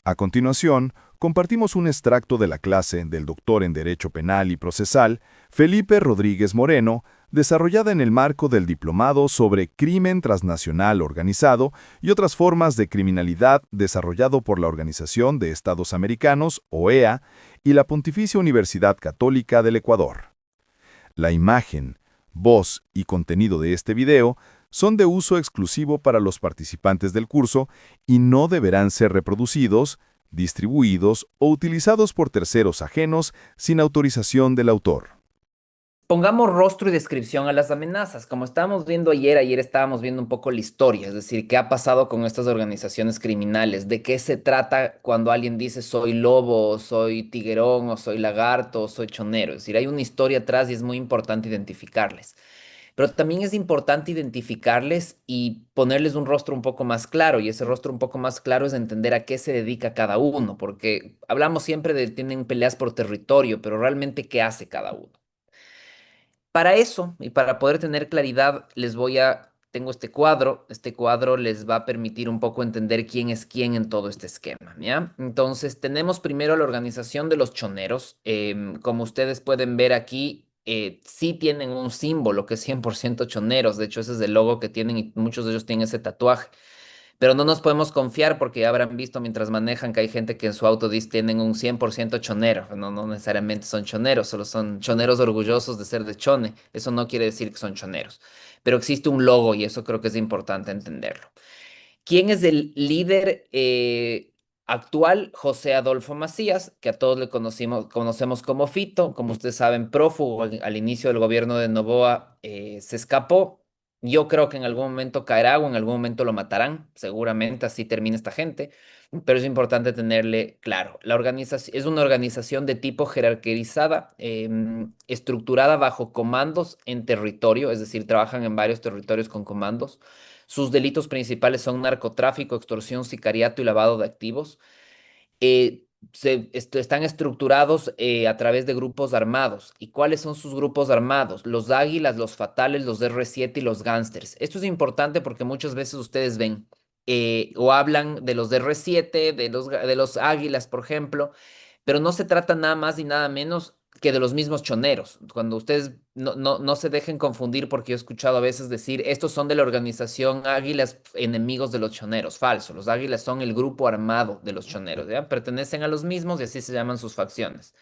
A continuación, compartimos un extracto de la clase del doctor en Derecho Penal y Procesal, Felipe Rodríguez Moreno, desarrollada en el marco del Diplomado sobre Crimen Transnacional Organizado y otras formas de criminalidad desarrollado por la Organización de Estados Americanos, OEA, y la Pontificia Universidad Católica del Ecuador. La imagen, voz y contenido de este video son de uso exclusivo para los participantes del curso y no deberán ser reproducidos, distribuidos o utilizados por terceros ajenos sin autorización del autor. Pongamos rostro y descripción a las amenazas. Como estábamos viendo ayer estábamos viendo un poco la historia, es decir, qué ha pasado con estas organizaciones criminales, de qué se trata cuando alguien dice soy lobo, o soy tiguerón, o soy lagarto, o soy chonero. Es decir, hay una historia atrás y es muy importante identificarles. Pero también es importante identificarles y ponerles un rostro un poco más claro, y ese rostro un poco más claro es entender a qué se dedica cada uno, porque hablamos siempre de tienen peleas por territorio, pero realmente qué hace cada uno. Para eso y para poder tener claridad, tengo este cuadro les va a permitir un poco entender quién es quién en todo este esquema, ¿ya? Entonces, tenemos primero la organización de los choneros. Como ustedes pueden ver aquí, sí tienen un símbolo que es 100% choneros, de hecho ese es el logo que tienen y muchos de ellos tienen ese tatuaje. Pero no nos podemos confiar porque ya habrán visto mientras manejan que hay gente que en su auto dice tienen un 100% chonero. No necesariamente son choneros, solo son choneros orgullosos de ser de Chone. Eso no quiere decir que son choneros. Pero existe un logo y eso creo que es importante entenderlo. ¿Quién es el líder actual? José Adolfo Macías, que a todos le conocemos como Fito. Como ustedes saben, prófugo al inicio del gobierno de Noboa, se escapó. Yo creo que en algún momento caerá o en algún momento lo matarán. Seguramente así termina esta gente. Pero es importante tenerle claro. La organización es una organización de tipo jerarquizada, estructurada bajo comandos en territorio, es decir, trabajan en varios territorios con comandos. Sus delitos principales son narcotráfico, extorsión, sicariato y lavado de activos. Están estructurados a través de grupos armados. ¿Y cuáles son sus grupos armados? Los Águilas, los Fatales, los R7 y los Gángsters. Esto es importante porque muchas veces ustedes ven o hablan de los R7, de los Águilas, por ejemplo, pero no se trata nada más y nada menos que de los mismos choneros. Cuando ustedes no se dejen confundir, porque yo he escuchado a veces decir, estos son de la organización Águilas, enemigos de los choneros. Falso, los Águilas son el grupo armado de los choneros, ¿ya? Pertenecen a los mismos y así se llaman sus facciones.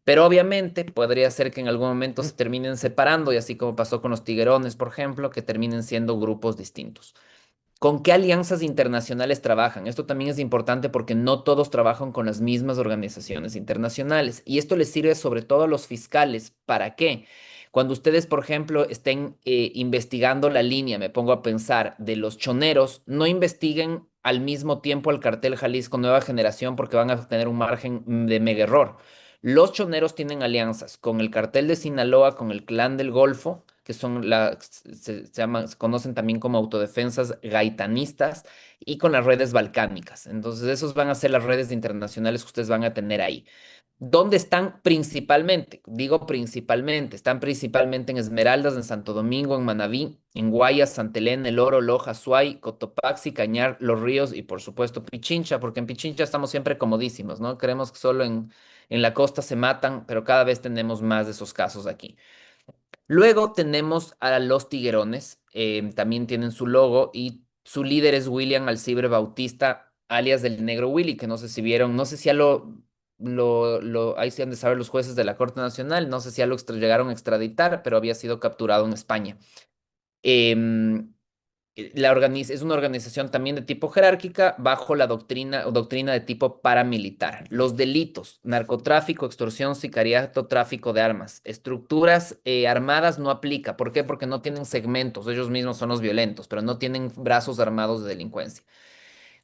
Pero obviamente podría ser que en algún momento se terminen separando, y así como pasó con los tiguerones, por ejemplo, que terminen siendo grupos distintos. ¿Con qué alianzas internacionales trabajan? Esto también es importante porque no todos trabajan con las mismas organizaciones internacionales. Y esto les sirve sobre todo a los fiscales. ¿Para qué? Cuando ustedes, por ejemplo, estén investigando la línea, me pongo a pensar, de los choneros, no investiguen al mismo tiempo al cartel Jalisco Nueva Generación porque van a tener un margen de mega error. Los choneros tienen alianzas con el cartel de Sinaloa, con el Clan del Golfo, que son se conocen también como autodefensas gaitanistas, y con las redes balcánicas. Entonces, esos van a ser las redes internacionales que ustedes van a tener ahí. ¿Dónde están principalmente? Digo principalmente, están principalmente en Esmeraldas, en Santo Domingo, en Manabí, en Guayas, Santa Elena, El Oro, Loja, Suay, Cotopaxi, Cañar, Los Ríos y por supuesto Pichincha, porque en Pichincha estamos siempre comodísimos, ¿no? Creemos que solo en la costa se matan, pero cada vez tenemos más de esos casos aquí. Luego tenemos a los Tiguerones, también tienen su logo y su líder es William Alcibre Bautista, alias del Negro Willy, que no sé si vieron, no sé si ya ahí se han de saber los jueces de la Corte Nacional, no sé si ya llegaron a extraditar, pero había sido capturado en España. Em, es una organización también de tipo jerárquica bajo la doctrina o doctrina de tipo paramilitar. Los delitos, narcotráfico, extorsión, sicariato, tráfico de armas, estructuras armadas no aplica. ¿Por qué? Porque no tienen segmentos, ellos mismos son los violentos, pero no tienen brazos armados de delincuencia.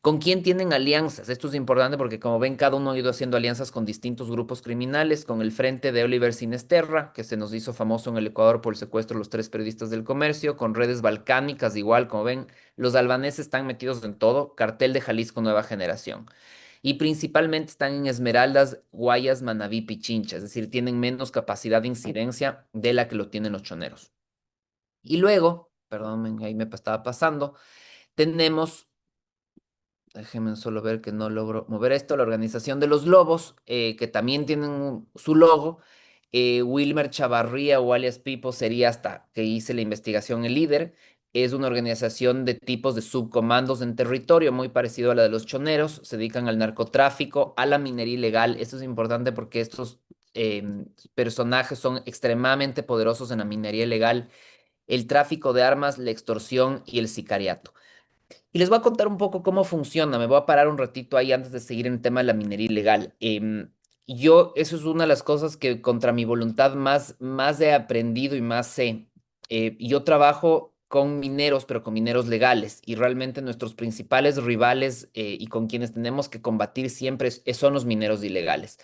¿Con quién tienen alianzas? Esto es importante porque, como ven, cada uno ha ido haciendo alianzas con distintos grupos criminales, con el Frente de Oliver Sinesterra, que se nos hizo famoso en el Ecuador por el secuestro de los tres periodistas del comercio, con redes balcánicas, igual, como ven, los albaneses están metidos en todo, Cartel de Jalisco Nueva Generación. Y principalmente están en Esmeraldas, Guayas, Manabí, Pichincha, es decir, tienen menos capacidad de incidencia de la que lo tienen los choneros. Y luego, perdón, ahí me estaba pasando, tenemos Déjenme solo ver que no logro mover esto. La Organización de los Lobos, que también tienen su logo. Wilmer Chavarría o alias Pipo sería, hasta que hice la investigación, el líder. Es una organización de tipos de subcomandos en territorio, muy parecido a la de los choneros. Se dedican al narcotráfico, a la minería ilegal. Esto es importante porque estos personajes son extremadamente poderosos en la minería ilegal, el tráfico de armas, la extorsión y el sicariato. Y les voy a contar un poco cómo funciona. Me voy a parar un ratito ahí antes de seguir en el tema de la minería ilegal. Yo, eso es una de las cosas que contra mi voluntad más he aprendido y más sé. Yo trabajo con mineros, pero con mineros legales. Y realmente nuestros principales rivales y con quienes tenemos que combatir siempre son los mineros ilegales.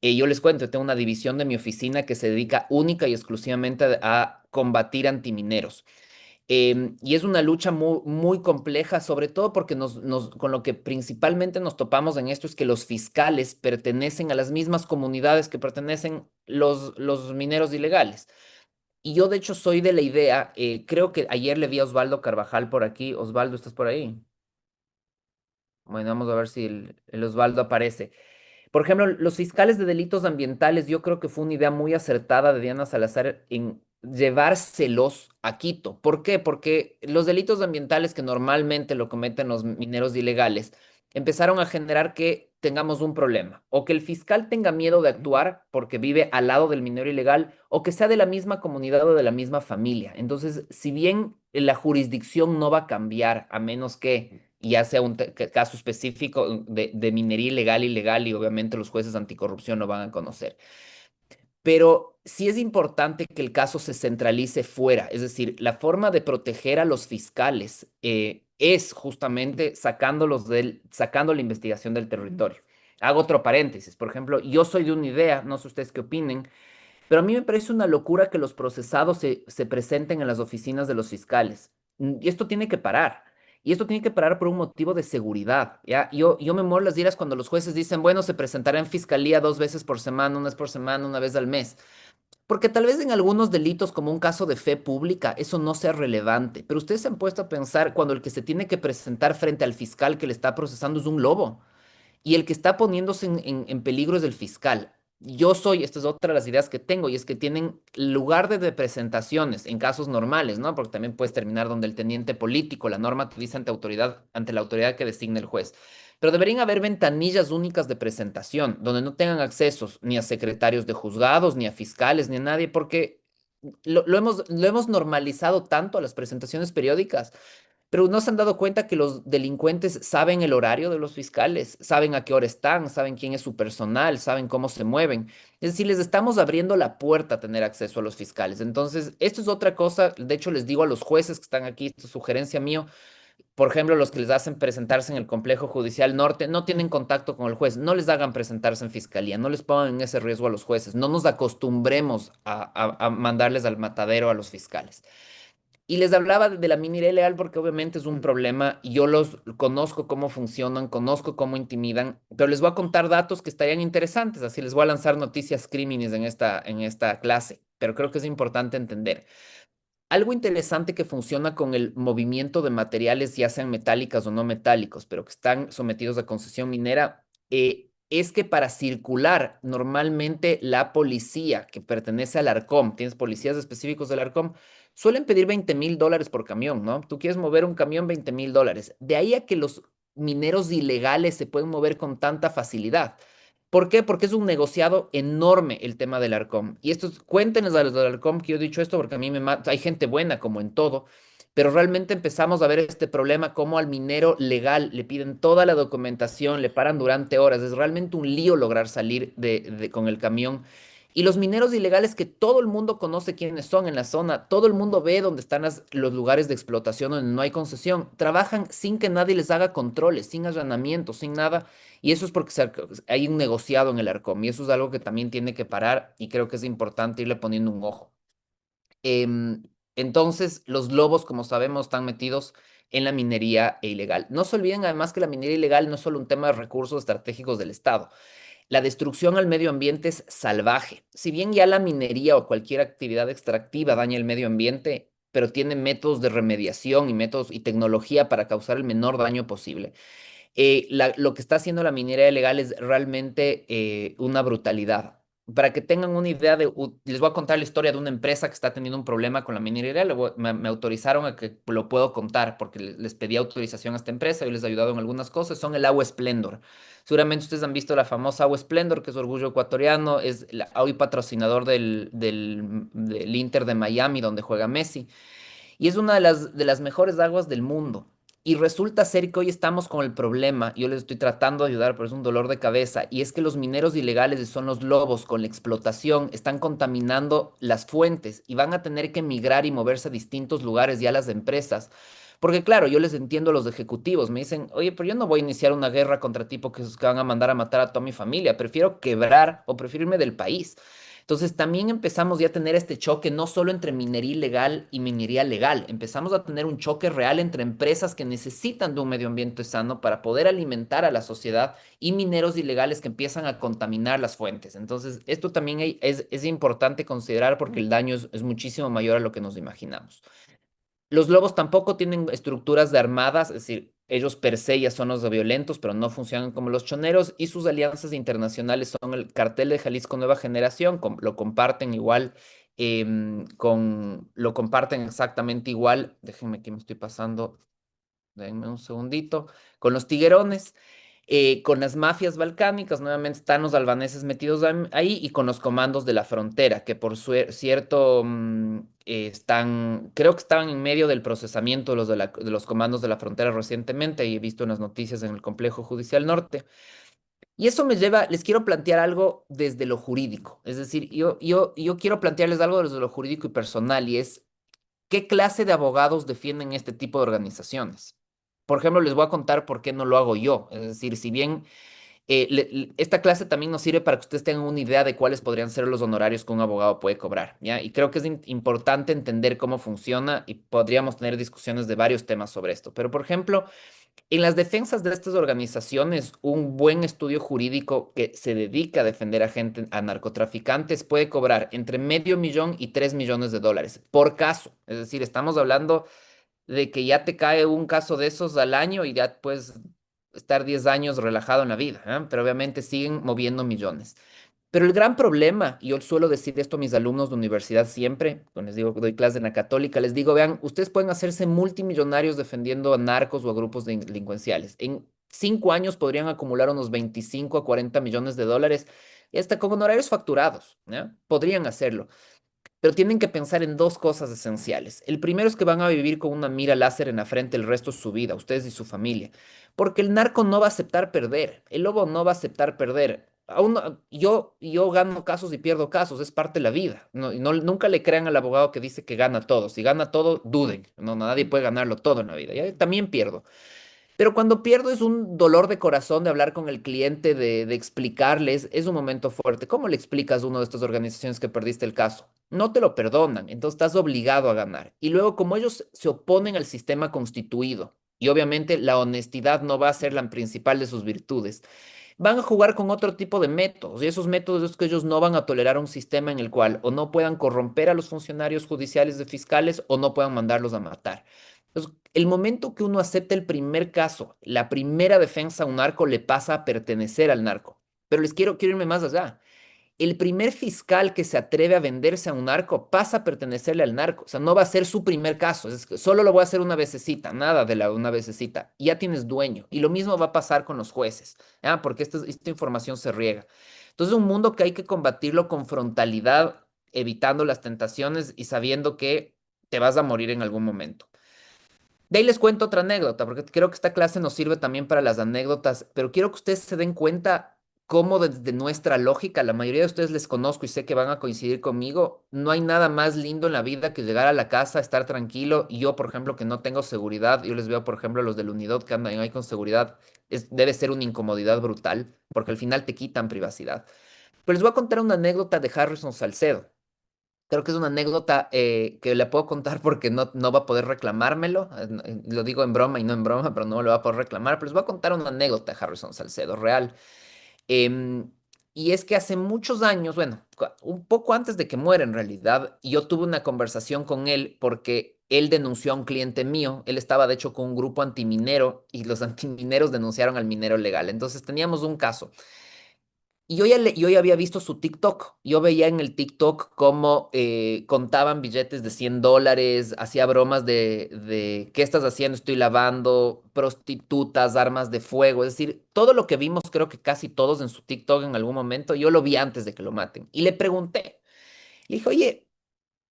Yo les cuento, tengo una división de mi oficina que se dedica única y exclusivamente a combatir antimineros. Y es una lucha muy compleja, sobre todo porque con lo que principalmente nos topamos en esto es que los fiscales pertenecen a las mismas comunidades que pertenecen los mineros ilegales. Y yo de hecho soy de la idea, creo que ayer le vi a Osvaldo Carvajal por aquí. Osvaldo, ¿estás por ahí? Bueno, vamos a ver si el Osvaldo aparece. Por ejemplo, los fiscales de delitos ambientales, yo creo que fue una idea muy acertada de Diana Salazar en llevárselos a Quito. ¿Por qué? Porque los delitos ambientales que normalmente lo cometen los mineros ilegales empezaron a generar que tengamos un problema, o que el fiscal tenga miedo de actuar porque vive al lado del minero ilegal, o que sea de la misma comunidad o de la misma familia. Entonces, si bien la jurisdicción no va a cambiar a menos que ya sea un caso específico de minería ilegal, y obviamente los jueces anticorrupción lo van a conocer. Pero sí es importante que el caso se centralice fuera, es decir, la forma de proteger a los fiscales es justamente sacando la investigación del territorio. Hago otro paréntesis, por ejemplo, yo soy de una idea, no sé ustedes qué opinen, pero a mí me parece una locura que los procesados se presenten en las oficinas de los fiscales. Y esto tiene que parar. Y esto tiene que parar por un motivo de seguridad, ¿ya? Yo me muero las iras cuando los jueces dicen, bueno, se presentará en fiscalía 2 veces por semana, 1 vez por semana, 1 vez al mes. Porque tal vez en algunos delitos, como un caso de fe pública, eso no sea relevante. Pero ustedes se han puesto a pensar cuando el que se tiene que presentar frente al fiscal que le está procesando es un lobo. Y el que está poniéndose en peligro es el fiscal. Esta es otra de las ideas que tengo, y es que tienen lugar de presentaciones en casos normales, ¿no? Porque también puedes terminar donde el teniente político, la norma te dice ante la autoridad que designa el juez. Pero deberían haber ventanillas únicas de presentación, donde no tengan accesos ni a secretarios de juzgados, ni a fiscales, ni a nadie, porque lo hemos normalizado tanto a las presentaciones periódicas, pero no se han dado cuenta que los delincuentes saben el horario de los fiscales, saben a qué hora están, saben quién es su personal, saben cómo se mueven. Es decir, les estamos abriendo la puerta a tener acceso a los fiscales. Entonces, esto es otra cosa. De hecho, les digo a los jueces que están aquí, esto es sugerencia mío, por ejemplo, los que les hacen presentarse en el Complejo Judicial Norte, no tienen contacto con el juez, no les hagan presentarse en fiscalía, no les pongan en ese riesgo a los jueces, no nos acostumbremos a mandarles al matadero a los fiscales. Y les hablaba de la minería ilegal porque obviamente es un problema. Yo los conozco cómo funcionan, conozco cómo intimidan, pero les voy a contar datos que estarían interesantes, así les voy a lanzar noticias crímenes en esta clase, pero creo que es importante entender. Algo interesante que funciona con el movimiento de materiales, ya sean metálicas o no metálicos, pero que están sometidos a concesión minera, es que para circular normalmente la policía que pertenece al Arcom, tienes policías específicos del Arcom, suelen pedir $20,000 por camión, ¿no? Tú quieres mover un camión, $20,000. De ahí a que los mineros ilegales se pueden mover con tanta facilidad. ¿Por qué? Porque es un negociado enorme el tema del Arcom. Y esto, cuéntenles a los del Arcom que yo he dicho esto porque a mí me mata. Hay gente buena como en todo, pero realmente empezamos a ver este problema como al minero legal le piden toda la documentación, le paran durante horas. Es realmente un lío lograr salir con el camión. Y los mineros ilegales que todo el mundo conoce quiénes son en la zona, todo el mundo ve dónde están los lugares de explotación donde no hay concesión, trabajan sin que nadie les haga controles, sin allanamientos, sin nada. Y eso es porque hay un negociado en el Arcom, y eso es algo que también tiene que parar, y creo que es importante irle poniendo un ojo. Em, entonces, los lobos, como sabemos, están metidos en la minería ilegal. No se olviden además que la minería ilegal no es solo un tema de recursos estratégicos del Estado. La destrucción al medio ambiente es salvaje. Si bien ya la minería o cualquier actividad extractiva daña el medio ambiente, pero tiene métodos de remediación y métodos y tecnología para causar el menor daño posible. Lo que está haciendo la minería ilegal es realmente una brutalidad. Para que tengan una idea les voy a contar la historia de una empresa que está teniendo un problema con la minería ilegal. Me autorizaron a que lo puedo contar porque les pedí autorización a esta empresa y les he ayudado en algunas cosas. Son el Agua Splendor. Seguramente ustedes han visto la famosa Agua Splendor, que es orgullo ecuatoriano, es hoy patrocinador del Inter de Miami, donde juega Messi. Y es una de las mejores aguas del mundo. Y resulta ser que hoy estamos con el problema, yo les estoy tratando de ayudar, pero es un dolor de cabeza, y es que los mineros ilegales son los lobos con la explotación, están contaminando las fuentes y van a tener que migrar y moverse a distintos lugares ya las empresas. Porque claro, yo les entiendo a los ejecutivos, me dicen, oye, pero yo no voy a iniciar una guerra contra tipos que van a mandar a matar a toda mi familia, prefiero quebrar o prefiero irme del país. Entonces también empezamos ya a tener este choque no solo entre minería ilegal y minería legal, empezamos a tener un choque real entre empresas que necesitan de un medio ambiente sano para poder alimentar a la sociedad y mineros ilegales que empiezan a contaminar las fuentes. Entonces esto también es importante considerar porque el daño es muchísimo mayor a lo que nos imaginamos. Los lobos tampoco tienen estructuras de armadas, es decir, ellos per se ya son los violentos, pero no funcionan como los choneros y sus alianzas internacionales son el Cartel de Jalisco Nueva Generación, lo comparten igual, lo comparten exactamente igual, déjenme que me estoy pasando, denme un segundito, con los tiguerones, con las mafias balcánicas, nuevamente están los albaneses metidos ahí y con los comandos de la frontera, que por cierto creo que estaban en medio del procesamiento de los comandos de la frontera recientemente y he visto unas noticias en el Complejo Judicial Norte. Y eso me lleva, les quiero plantear algo desde lo jurídico, es decir, yo quiero plantearles algo desde lo jurídico y personal y es, ¿qué clase de abogados defienden este tipo de organizaciones? Por ejemplo, les voy a contar por qué no lo hago yo. Es decir, si bien esta clase también nos sirve para que ustedes tengan una idea de cuáles podrían ser los honorarios que un abogado puede cobrar, ¿ya? Y creo que es importante entender cómo funciona y podríamos tener discusiones de varios temas sobre esto. Pero, por ejemplo, en las defensas de estas organizaciones, un buen estudio jurídico que se dedica a defender a gente, a narcotraficantes, puede cobrar entre $500,000 y $3 millones por caso. Es decir, estamos hablando de que ya te cae un caso de esos al año y ya puedes estar 10 años relajado en la vida, ¿eh? Pero obviamente siguen moviendo millones. Pero el gran problema, y yo suelo decir esto a mis alumnos de universidad siempre, cuando les digo que doy clase en la católica, les digo, vean, ustedes pueden hacerse multimillonarios defendiendo a narcos o a grupos delincuenciales. En 5 años podrían acumular unos 25 a 40 millones de dólares, y hasta con honorarios facturados, ¿ya? Podrían hacerlo. Pero tienen que pensar en dos cosas esenciales. El primero es que van a vivir con una mira láser en la frente el resto de su vida, ustedes y su familia. Porque el narco no va a aceptar perder, el lobo no va a aceptar perder. Yo gano casos y pierdo casos, es parte de la vida. Nunca le crean al abogado que dice que gana todo. Si gana todo, duden. No, nadie puede ganarlo todo en la vida. Yo también pierdo. Pero cuando pierdo es un dolor de corazón de hablar con el cliente, de explicarles, es un momento fuerte. ¿Cómo le explicas a una de estas organizaciones que perdiste el caso? No te lo perdonan, entonces estás obligado a ganar. Y luego, como ellos se oponen al sistema constituido, y obviamente la honestidad no va a ser la principal de sus virtudes, van a jugar con otro tipo de métodos, y esos métodos es que ellos no van a tolerar un sistema en el cual o no puedan corromper a los funcionarios judiciales de fiscales o no puedan mandarlos a matar. Entonces, el momento que uno acepta el primer caso, la primera defensa a un narco le pasa a pertenecer al narco. Pero quiero irme más allá. El primer fiscal que se atreve a venderse a un narco pasa a pertenecerle al narco. O sea, no va a ser su primer caso. Es que solo lo voy a hacer una vececita, nada de una vececita. Ya tienes dueño. Y lo mismo va a pasar con los jueces, ¿ya? Porque esta información se riega. Entonces, es un mundo que hay que combatirlo con frontalidad, evitando las tentaciones y sabiendo que te vas a morir en algún momento. De ahí les cuento otra anécdota, porque creo que esta clase nos sirve también para las anécdotas, pero quiero que ustedes se den cuenta cómo desde nuestra lógica, la mayoría de ustedes les conozco y sé que van a coincidir conmigo, no hay nada más lindo en la vida que llegar a la casa, estar tranquilo, y yo, por ejemplo, que no tengo seguridad, yo les veo, por ejemplo, a los del Unidad que andan ahí con seguridad, debe ser una incomodidad brutal, porque al final te quitan privacidad. Pero les voy a contar una anécdota de Harrison Salcedo. Creo que es una anécdota que le puedo contar porque no va a poder reclamármelo. Lo digo en broma y no en broma, pero no lo va a poder reclamar. Pero les voy a contar una anécdota de Harrison Salcedo, real. Em, y es que hace muchos años, bueno, un poco antes de que muera en realidad, yo tuve una conversación con él porque él denunció a un cliente mío, él estaba de hecho con un grupo antiminero y los antimineros denunciaron al minero legal. Entonces teníamos un caso. Y yo ya había visto su TikTok. Yo veía en el TikTok cómo contaban billetes de $100, hacía bromas de ¿qué estás haciendo? Estoy lavando, prostitutas, armas de fuego. Es decir, todo lo que vimos, creo que casi todos en su TikTok en algún momento, yo lo vi antes de que lo maten. Y le pregunté, le dije, oye,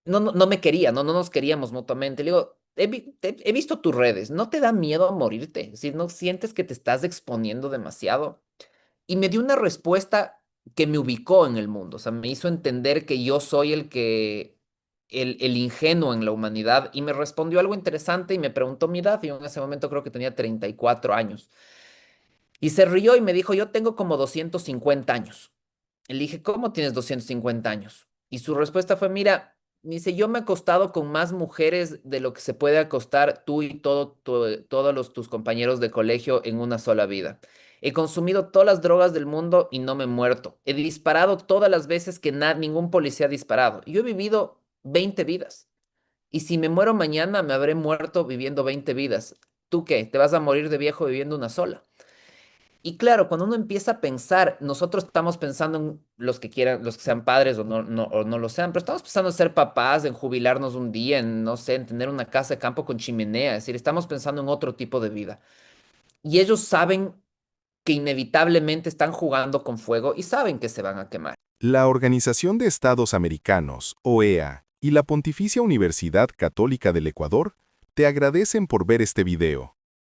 no me quería, no nos queríamos mutuamente. Le digo, he visto tus redes, ¿no te da miedo morirte? Es decir, ¿no sientes que te estás exponiendo demasiado? Y me dio una respuesta que me ubicó en el mundo, o sea, me hizo entender que yo soy el ingenuo en la humanidad y me respondió algo interesante y me preguntó mi edad y yo en ese momento creo que tenía 34 años. Y se rió y me dijo, yo tengo como 250 años. Le dije, ¿cómo tienes 250 años? Y su respuesta fue, mira, me dice, yo me he acostado con más mujeres de lo que se puede acostar tú y todos tus compañeros de colegio en una sola vida. He consumido todas las drogas del mundo y no me he muerto. He disparado todas las veces que ningún policía ha disparado. Yo he vivido 20 vidas. Y si me muero mañana, me habré muerto viviendo 20 vidas. ¿Tú qué? ¿Te vas a morir de viejo viviendo una sola? Y claro, cuando uno empieza a pensar, nosotros estamos pensando en los que quieran, los que sean padres o no lo sean, pero estamos pensando en ser papás, en jubilarnos un día, en, no sé, en tener una casa de campo con chimenea, es decir, estamos pensando en otro tipo de vida. Y ellos saben que inevitablemente están jugando con fuego y saben que se van a quemar. La Organización de Estados Americanos, OEA, y la Pontificia Universidad Católica del Ecuador te agradecen por ver este video.